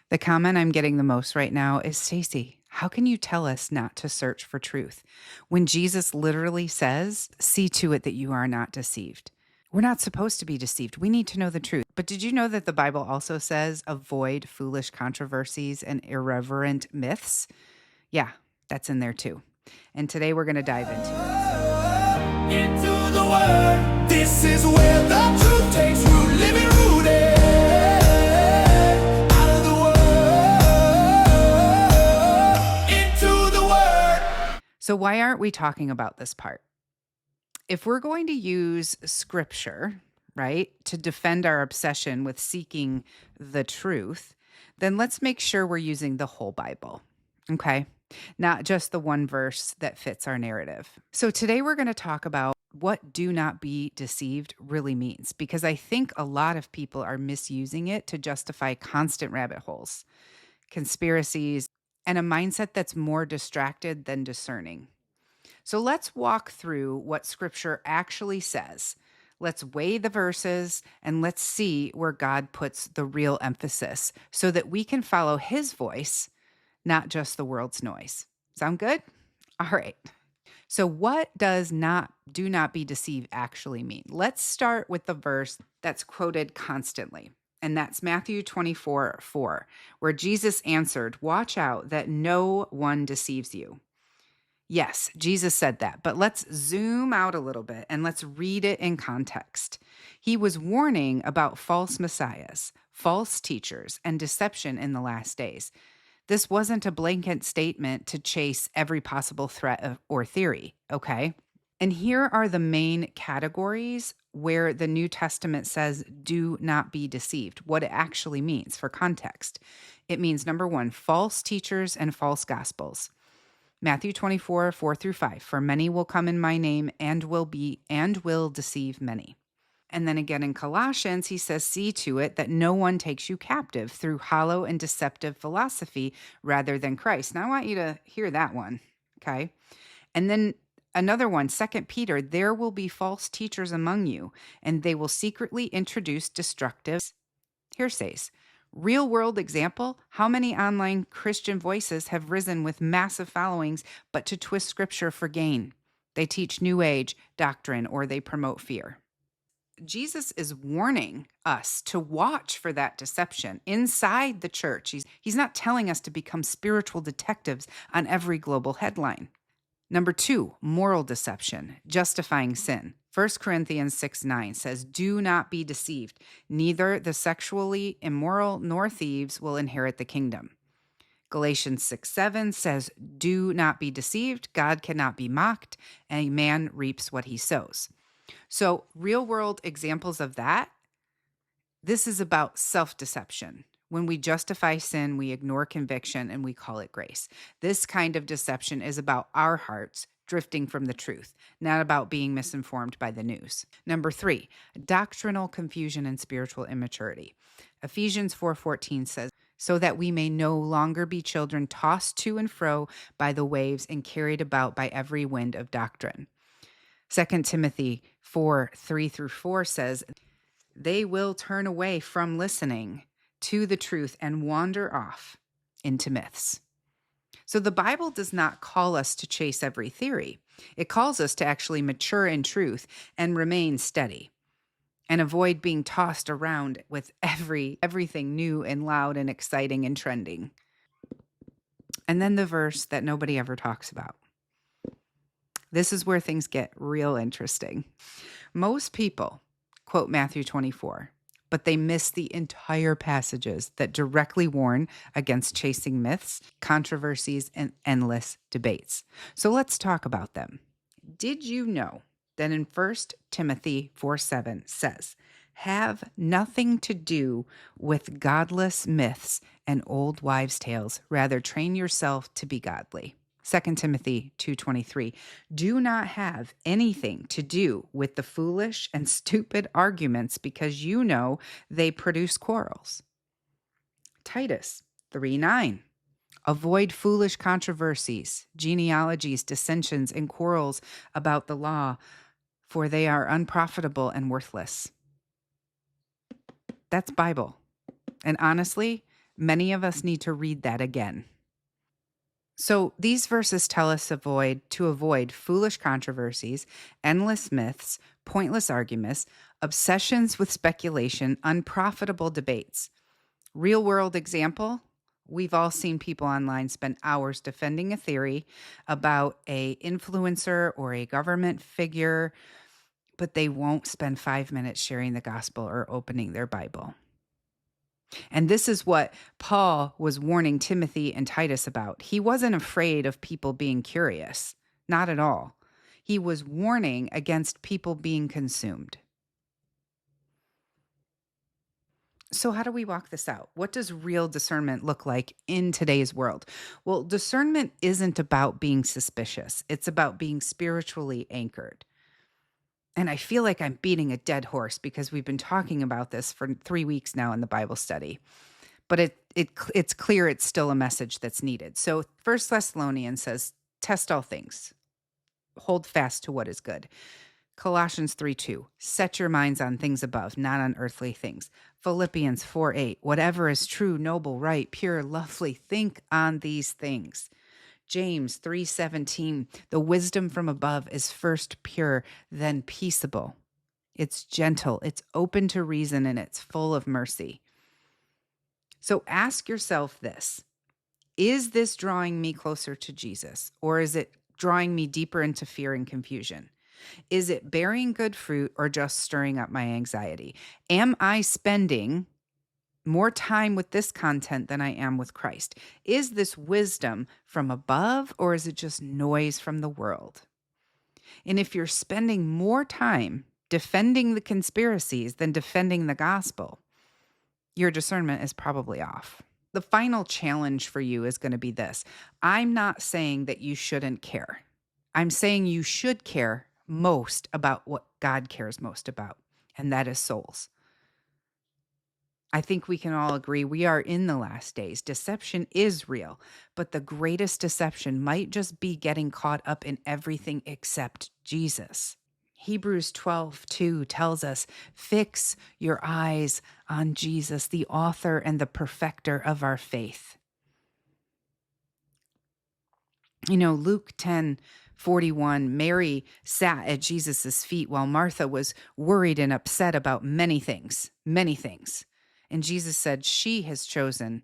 The comment I'm getting the most right now is, Stacy, how can you tell us not to search for truth when Jesus literally says, see to it that you are not deceived? We're not supposed to be deceived. We need to know the truth. But did you know that the Bible also says avoid foolish controversies and irreverent myths? Yeah, that's in there too. And today we're going to dive into it. Into the Word. This is where the truth takes root, living rooted out of the Word. Into the Word. So why aren't we talking about this part? If we're going to use scripture, right, to defend our obsession with seeking the truth, then let's make sure we're using the whole Bible, okay? Not just the one verse that fits our narrative. So today we're going to talk about what do not be deceived really means, because I think a lot of people are misusing it to justify constant rabbit holes, conspiracies, and a mindset that's more distracted than discerning. So let's walk through what scripture actually says. Let's weigh the verses and let's see where God puts the real emphasis so that we can follow his voice, not just the world's noise. Sound good? All right. So what does do not be deceived actually mean? Let's start with the verse that's quoted constantly. And that's Matthew 24:4, where Jesus answered, "Watch out that no one deceives you." Yes, Jesus said that, but let's zoom out a little bit and let's read it in context. He was warning about false messiahs, false teachers, and deception in the last days. This wasn't a blanket statement to chase every possible threat or theory, okay? And here are the main categories where the New Testament says, do not be deceived, what it actually means for context. It means, number one, false teachers and false gospels. Matthew 24:4-5, for many will come in my name and will deceive many. And then again in Colossians, he says, see to it that no one takes you captive through hollow and deceptive philosophy rather than Christ. Now I want you to hear that one, okay? And then another one, 2 Peter, there will be false teachers among you, and they will secretly introduce destructive hearsays. Real world example, how many online Christian voices have risen with massive followings, but to twist scripture for gain? They teach new age doctrine or they promote fear. Jesus is warning us to watch for that deception inside the church. He's not telling us to become spiritual detectives on every global headline. Number two, moral deception, justifying sin. 1 Corinthians 6:9 says, do not be deceived. Neither the sexually immoral nor thieves will inherit the kingdom. Galatians 6:7 says, do not be deceived. God cannot be mocked. A man reaps what he sows. So real world examples of that, this is about self-deception. When we justify sin, we ignore conviction and we call it grace. This kind of deception is about our hearts drifting from the truth, not about being misinformed by the news. Number three, doctrinal confusion and spiritual immaturity. Ephesians 4:14 says, so that we may no longer be children tossed to and fro by the waves and carried about by every wind of doctrine. 2 Timothy 4:3-4 says, they will turn away from listening to the truth and wander off into myths. So the Bible does not call us to chase every theory. It calls us to actually mature in truth and remain steady and avoid being tossed around with everything new and loud and exciting and trending. And then the verse that nobody ever talks about. This is where things get real interesting. Most people quote Matthew 24, but they miss the entire passages that directly warn against chasing myths, controversies, and endless debates. So let's talk about them. Did you know that in 1 Timothy 4:7 says, have nothing to do with godless myths and old wives' tales. Rather, train yourself to be godly. 2 Timothy 2:23, do not have anything to do with the foolish and stupid arguments because you know they produce quarrels. Titus 3:9, avoid foolish controversies, genealogies, dissensions, and quarrels about the law, for they are unprofitable and worthless. That's Bible. And honestly, Many of us need to read that again. So these verses tell us to avoid foolish controversies, endless myths, pointless arguments, obsessions with speculation, unprofitable debates. Real world example, we've all seen people online spend hours defending a theory about a influencer or a government figure, but they won't spend 5 minutes sharing the gospel or opening their Bible. And this is what Paul was warning Timothy and Titus about. He wasn't afraid of people being curious, not at all. He was warning against people being consumed. So, how do we walk this out? What does real discernment look like in today's world? Well, discernment isn't about being suspicious, it's about being spiritually anchored. And I feel like I'm beating a dead horse because we've been talking about this for 3 weeks now in the Bible study. But it's clear it's still a message that's needed. So 1 Thessalonians says, test all things, hold fast to what is good. Colossians 3:2, set your minds on things above, not on earthly things. Philippians 4:8, whatever is true, noble, right, pure, lovely, think on these things. James 3:17, the wisdom from above is first pure, then peaceable. It's gentle, it's open to reason, and it's full of mercy. So ask yourself this: is this drawing me closer to Jesus, or is it drawing me deeper into fear and confusion? Is it bearing good fruit or just stirring up my anxiety? Am I spending more time with this content than I am with Christ? Is this wisdom from above, or is it just noise from the world? And if you're spending more time defending the conspiracies than defending the gospel, your discernment is probably off. The final challenge for you is going to be this. I'm not saying that you shouldn't care. I'm saying you should care most about what God cares most about, and that is souls. I think we can all agree we are in the last days. Deception is real, but the greatest deception might just be getting caught up in everything except Jesus. Hebrews 12:2 tells us, fix your eyes on Jesus, the author and the perfecter of our faith. Luke 10:41, Mary sat at Jesus' feet while Martha was worried and upset about many things. And Jesus said, she has chosen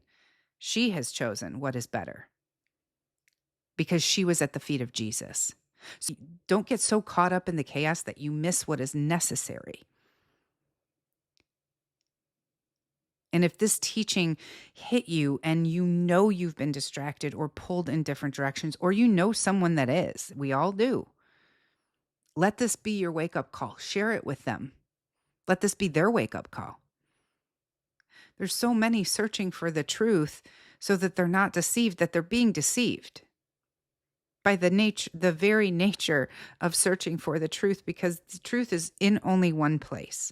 what is better, because she was at the feet of Jesus. So don't get so caught up in the chaos that you miss what is necessary. And if this teaching hit you and you've been distracted or pulled in different directions, or someone that is, we all do, let this be your wake-up call. Share it with them. Let this be their wake-up call. There's so many searching for the truth so that they're not deceived, that they're being deceived by the very nature of searching for the truth, because the truth is in only one place.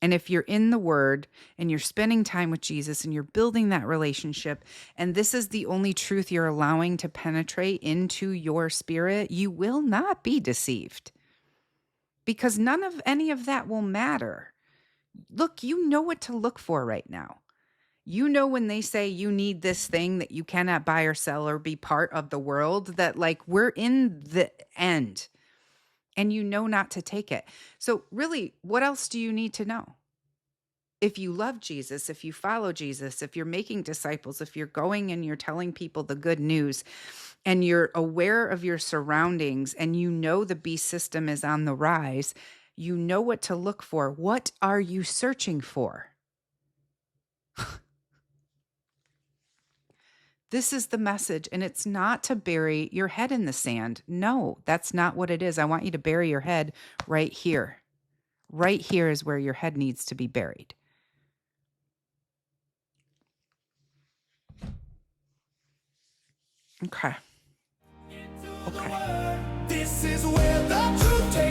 And if you're in the Word and you're spending time with Jesus and you're building that relationship, and this is the only truth you're allowing to penetrate into your spirit, you will not be deceived, because none of any of that will matter. Look, you know what to look for right now. When they say you need this thing that you cannot buy or sell or be part of the world, that we're in the end, and not to take it. So really, what else do you need to know? If you love Jesus, if you follow Jesus, if you're making disciples, if you're going and you're telling people the good news, and you're aware of your surroundings, and the beast system is on the rise, you know what to look for. What are you searching for? This is the message, and it's not to bury your head in the sand. No, that's not what it is. I want you to bury your head right here. Right here is where your head needs to be buried. Okay. This is where the truth takes